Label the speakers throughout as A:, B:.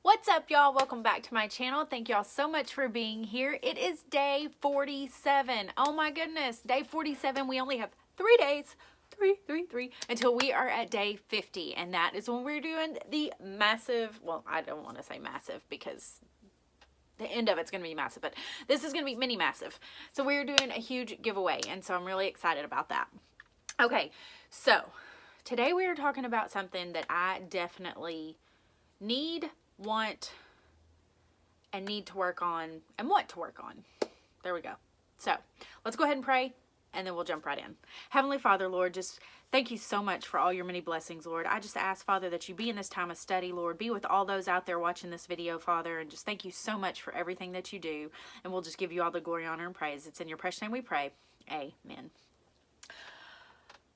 A: What's up, y'all? Welcome back to my channel. Thank y'all so much for being here. It is day 47. Oh my goodness, day 47. We only have 3 days, three, until we are at day 50. And that is when we're doing the massive, well, I don't want to say massive because the end of it's going to be massive, but this is going to be mini massive. So we're doing a huge giveaway. And so I'm really excited about that. Okay, so today we are talking about something that I definitely want to work on and want to work on. There we go. So let's go ahead and pray and then we'll jump right in. Heavenly Father, Lord, just thank you so much for all your many blessings, Lord. I just ask, Father, that you be in this time of study, Lord. Be with all those out there watching this video, Father, and just thank you so much for everything that you do. And we'll just give you all the glory, honor, and praise. It's in your precious name we pray. Amen.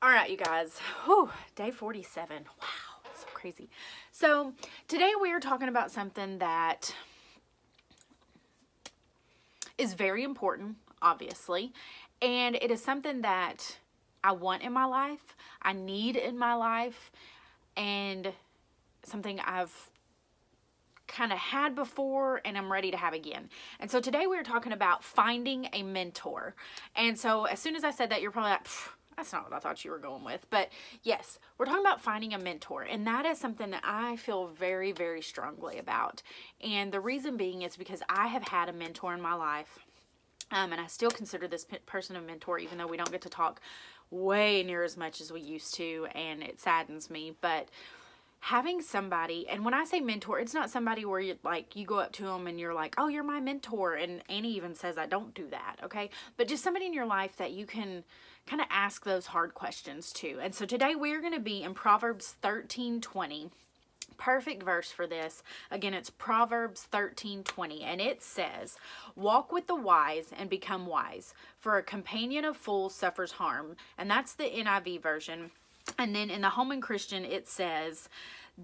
A: All right, you guys. Whew, day 47. Wow. So crazy. So today we are talking about something that is very important, obviously, and it is something that I want in my life, I need in my life, and something I've kind of had before and I'm ready to have again. And so today we're talking about finding a mentor. And so as soon as I said that, you're probably like, that's not what I thought you were going with. But yes, we're talking about finding a mentor. And that is something that I feel very, very strongly about. And the reason being is because I have had a mentor in my life. And I still consider this person a mentor, even though we don't get to talk way near as much as we used to. And it saddens me. But having somebody, and when I say mentor, it's not somebody where you go up to them and you're like, oh, you're my mentor. And Annie even says I don't do that, okay? But just somebody in your life that you can kind of ask those hard questions to. And so today we're going to be in Proverbs 13:20. Perfect verse for this. Again, it's Proverbs 13:20, and it says, walk with the wise and become wise, for a companion of fools suffers harm. And that's the NIV version. And then in the Holman Christian, it says,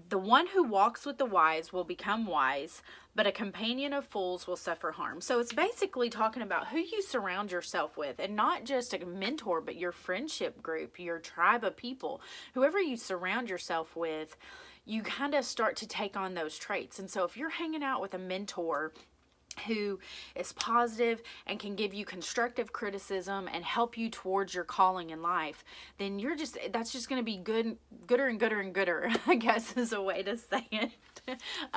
A: the one who walks with the wise will become wise, but a companion of fools will suffer harm. So it's basically talking about who you surround yourself with, and not just a mentor, but your friendship group, your tribe of people. Whoever you surround yourself with, you kind of start to take on those traits. And so if you're hanging out with a mentor who is positive and can give you constructive criticism and help you towards your calling in life, then that's just going to be gooder and gooder and gooder, I guess is a way to say it.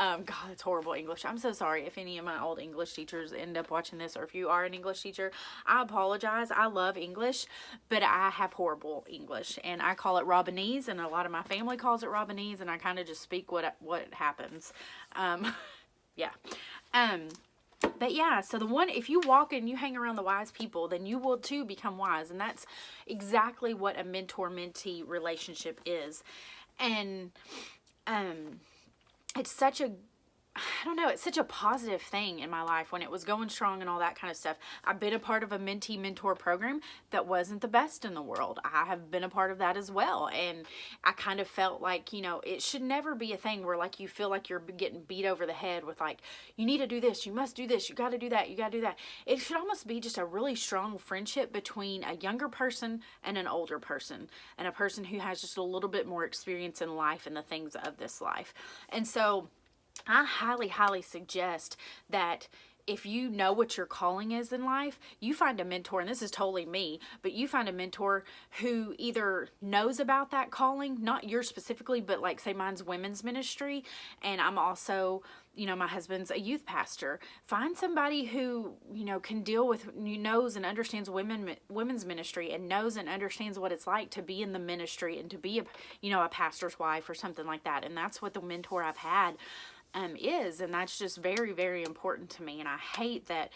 A: God, it's horrible English. I'm so sorry if any of my old English teachers end up watching this, or if you are an English teacher, I apologize. I love English, but I have horrible English, and I call it Robinese, and a lot of my family calls it Robinese, and I kind of just speak what happens. Yeah. But yeah, so if you walk and you hang around the wise people, then you will too become wise. And that's exactly what a mentor-mentee relationship is. And it's such a positive thing in my life when it was going strong and all that kind of stuff. I've been a part of a mentee mentor program that wasn't the best in the world. I have been a part of that as well. And I kind of felt like, it should never be a thing where you feel like you're getting beat over the head with you need to do this, you must do this, you got to do that, you got to do that. It should almost be just a really strong friendship between a younger person and an older person, and a person who has just a little bit more experience in life and the things of this life. And so I highly, highly suggest that if you know what your calling is in life, you find a mentor, and this is totally me, but you find a mentor who either knows about that calling, not yours specifically, but say mine's women's ministry, and I'm also, my husband's a youth pastor. Find somebody who, can deal with, knows and understands women's ministry, and knows and understands what it's like to be in the ministry and to be a pastor's wife or something like that. And that's what the mentor I've had is, and that's just very, very important to me. And I hate that,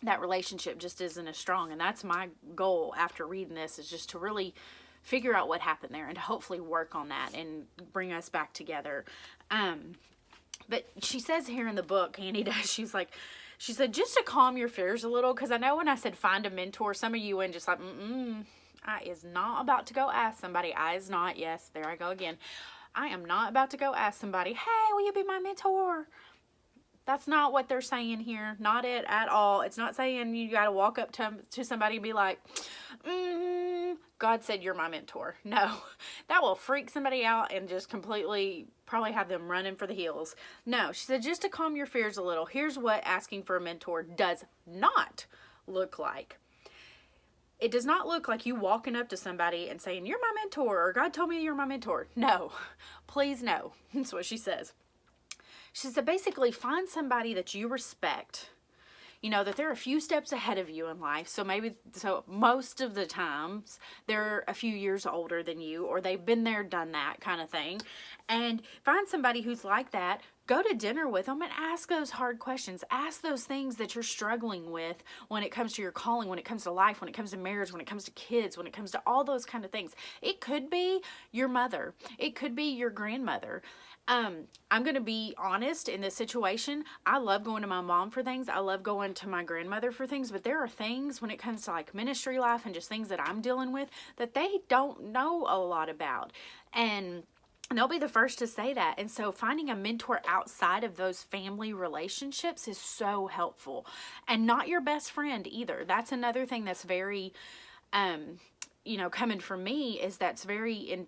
A: that relationship just isn't as strong. And that's my goal after reading this, is just to really figure out what happened there and to hopefully work on that and bring us back together. But she says here in the book, Annie does, she said, just to calm your fears a little, because I know when I said find a mentor, some of you went just I is not about to go ask somebody. Yes, there I go again. I am not about to go ask somebody, hey, will you be my mentor? That's not what they're saying here. Not it at all. It's not saying you got to walk up to somebody and be like, God said you're my mentor. No, that will freak somebody out and just completely probably have them running for the hills. No, she said, just to calm your fears a little, here's what asking for a mentor does not look like. It does not look like you walking up to somebody and saying, you're my mentor, or God told me you're my mentor. No, please no. That's what she says. She said, basically find somebody that you respect, you know, that they're a few steps ahead of you in life. So most of the times they're a few years older than you, or they've been there, done that kind of thing. And find somebody who's like that. Go to dinner with them and ask those hard questions. Ask those things that you're struggling with when it comes to your calling, when it comes to life, when it comes to marriage, when it comes to kids, when it comes to all those kind of things. It could be your mother. It could be your grandmother. I'm going to be honest in this situation. I love going to my mom for things. I love going to my grandmother for things, but there are things when it comes to like ministry life and just things that I'm dealing with that they don't know a lot about. And they'll be the first to say that. And so finding a mentor outside of those family relationships is so helpful. And not your best friend either. That's another thing that's very, coming from me, is that's very,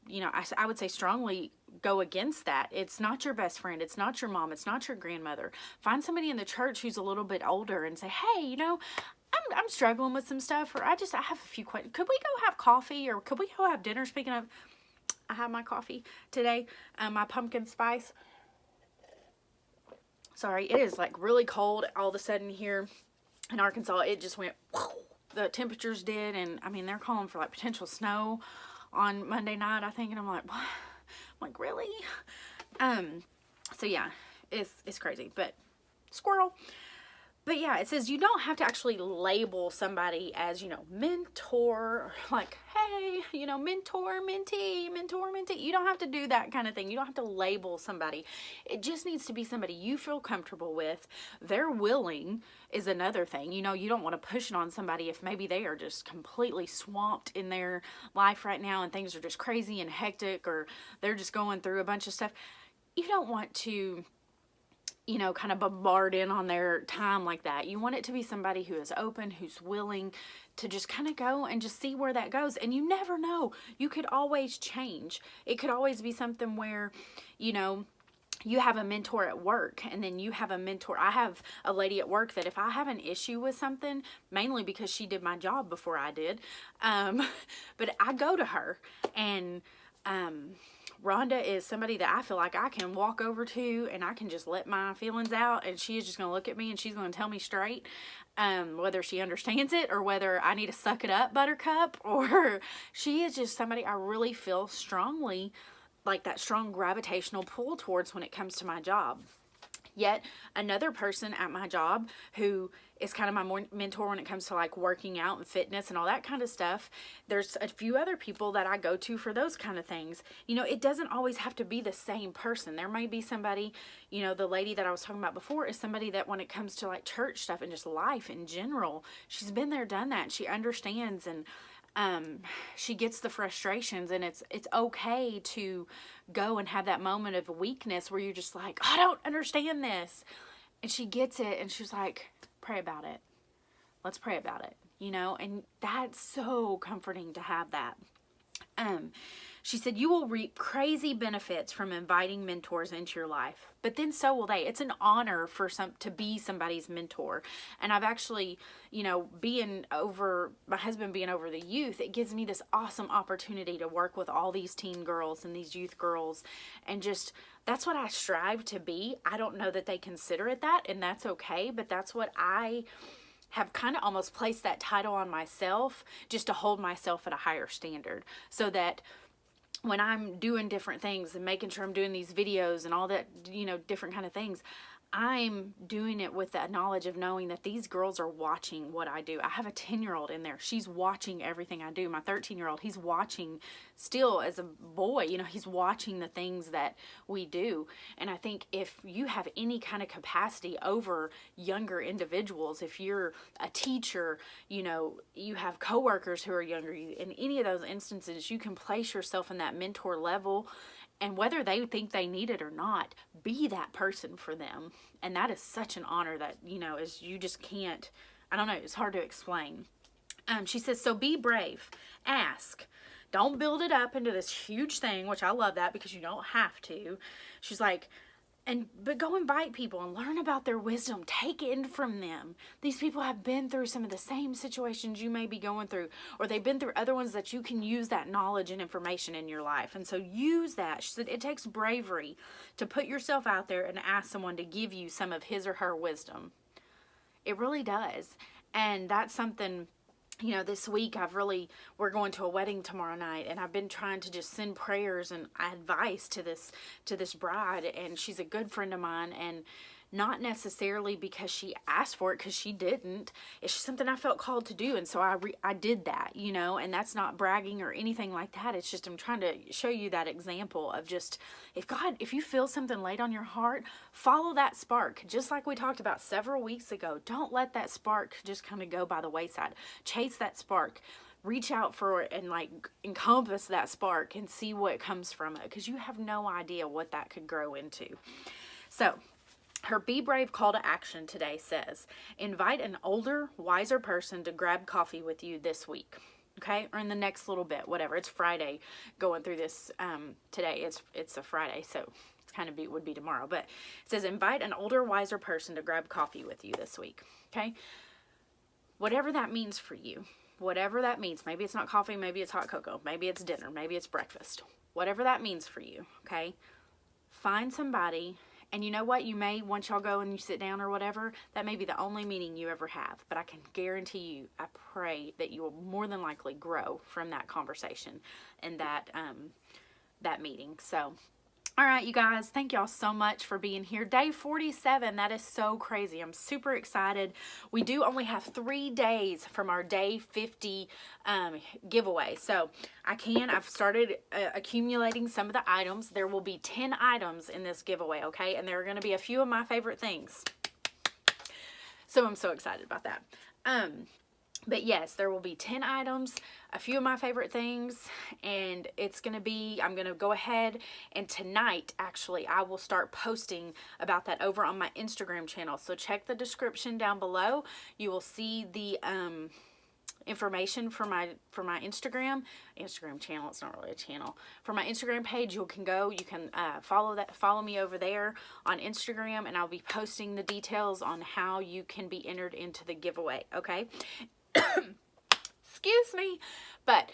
A: I would say strongly go against that. It's not your best friend. It's not your mom. It's not your grandmother. Find somebody in the church who's a little bit older and say, hey, I'm struggling with some stuff, or I have a few questions. Could we go have coffee, or could we go have dinner? Speaking of, I have my coffee today, my pumpkin spice. Sorry, it is like really cold all of a sudden here in Arkansas. It just went, the temperatures did, and I mean, they're calling for like potential snow on Monday night, I think, and I'm like, what? I'm like, really? So yeah, it's crazy, but squirrel. But yeah, it says you don't have to actually label somebody as, mentor, or like, hey, mentor, mentee, mentor, mentee. You don't have to do that kind of thing. You don't have to label somebody. It just needs to be somebody you feel comfortable with. They're willing is another thing. You don't want to push it on somebody if maybe they are just completely swamped in their life right now and things are just crazy and hectic, or they're just going through a bunch of stuff. You don't want to kind of bombard in on their time like that. You want it to be somebody who is open, who's willing to just kind of go and just see where that goes. And you never know. You could always change. It could always be something where, you have a mentor at work, and then you have a mentor. I have a lady at work that if I have an issue with something, mainly because she did my job before I did, but I go to her, and Rhonda is somebody that I feel like I can walk over to and I can just let my feelings out, and she is just going to look at me and she's going to tell me straight, whether she understands it or whether I need to suck it up, buttercup, or she is just somebody I really feel strongly, like that strong gravitational pull towards when it comes to my job. Yet another person at my job who is kind of my mentor when it comes to like working out and fitness and all that kind of stuff. There's a few other people that I go to for those kind of things. It doesn't always have to be the same person. There may be somebody, the lady that I was talking about before is somebody that when it comes to like church stuff and just life in general, she's been there, done that. And she understands, and she gets the frustrations, and it's okay to go and have that moment of weakness where you're just like, I don't understand this. And she gets it, and she's like, pray about it. Let's pray about it, and that's so comforting to have that. She said, you will reap crazy benefits from inviting mentors into your life, but then so will they. It's an honor to be somebody's mentor. And I've actually, my husband being over the youth, it gives me this awesome opportunity to work with all these teen girls and these youth girls. And just, that's what I strive to be. I don't know that they consider it that, and that's okay, but that's what I have kind of almost placed that title on myself, just to hold myself at a higher standard, so that when I'm doing different things and making sure I'm doing these videos and all that, different kind of things, I'm doing it with that knowledge of knowing that these girls are watching what I do. I have a 10-year-old in there. She's watching everything I do. My 13-year-old, he's watching still as a boy, he's watching the things that we do. And I think if you have any kind of capacity over younger individuals, if you're a teacher, you have coworkers who are younger, in any of those instances, you can place yourself in that mentor level. And whether they think they need it or not, be that person for them. And that is such an honor that, is you just can't, I don't know, it's hard to explain. She says, so be brave, ask, Don't build it up into this huge thing, which I love that because you don't have to. She's like, but go invite people and learn about their wisdom. Take in from them. These people have been through some of the same situations you may be going through, or they've been through other ones that you can use that knowledge and information in your life. And so use that. She said it takes bravery to put yourself out there and ask someone to give you some of his or her wisdom. It really does. And that's something, you know, this week we're going to a wedding tomorrow night, and I've been trying to just send prayers and advice to this bride, and she's a good friend of mine, and not necessarily because she asked for it, because she didn't. It's just something I felt called to do, and so I did that, you know, and that's not bragging or anything like that. It's just I'm trying to show you that example of just, if you feel something laid on your heart, follow that spark. Just like we talked about several weeks ago, don't let that spark just kind of go by the wayside. Chase that spark. Reach out for it and like encompass that spark and see what comes from it, because you have no idea what that could grow into. So her Be Brave call to action today says, invite an older, wiser person to grab coffee with you this week. Okay, or in the next little bit, whatever. It's Friday going through this today. It's a Friday, so it's kind of would be tomorrow. But it says, invite an older, wiser person to grab coffee with you this week. Okay, whatever that means for you. Whatever that means. Maybe it's not coffee, maybe it's hot cocoa, maybe it's dinner, maybe it's breakfast. Whatever that means for you, okay? Find somebody, and you know what? You may, once y'all go and you sit down or whatever, that may be the only meeting you ever have. But I can guarantee you, I pray that you will more than likely grow from that conversation and that meeting. So, all right, you guys, thank y'all so much for being here. Day 47, that is so crazy. I'm super excited. We do only have 3 days from our day 50 giveaway. So I've started accumulating some of the items. There will be 10 items in this giveaway, okay? And there are going to be a few of my favorite things. So I'm so excited about that. But yes, there will be 10 items, a few of my favorite things, and I'm going to go ahead, and tonight, actually, I will start posting about that over on my Instagram channel. So check the description down below. You will see the information for my Instagram channel. It's not really a channel. For my Instagram page, you can follow me over there on Instagram, and I'll be posting the details on how you can be entered into the giveaway, okay? Excuse me. But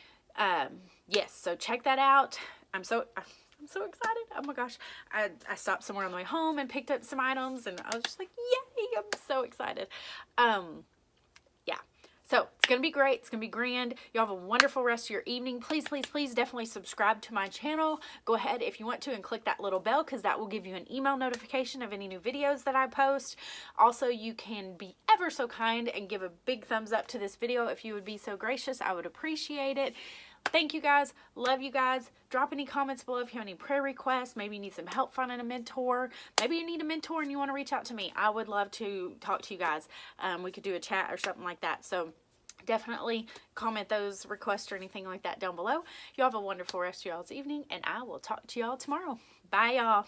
A: yes, so check that out. I'm so excited. Oh my gosh. I stopped somewhere on the way home and picked up some items, and I was just like, yay, I'm so excited. Yeah. So it's going to be great. It's going to be grand. You all have a wonderful rest of your evening. Please, please, please definitely subscribe to my channel. Go ahead if you want to and click that little bell, because that will give you an email notification of any new videos that I post. Also, you can be ever so kind and give a big thumbs up to this video if you would be so gracious. I would appreciate it. Thank you guys. Love you guys. Drop any comments below if you have any prayer requests. Maybe you need some help finding a mentor. Maybe you need a mentor and you want to reach out to me. I would love to talk to you guys. We could do a chat or something like that. So definitely comment those requests or anything like that down below. You all have a wonderful rest of y'all's evening, and I will talk to y'all tomorrow. Bye, y'all.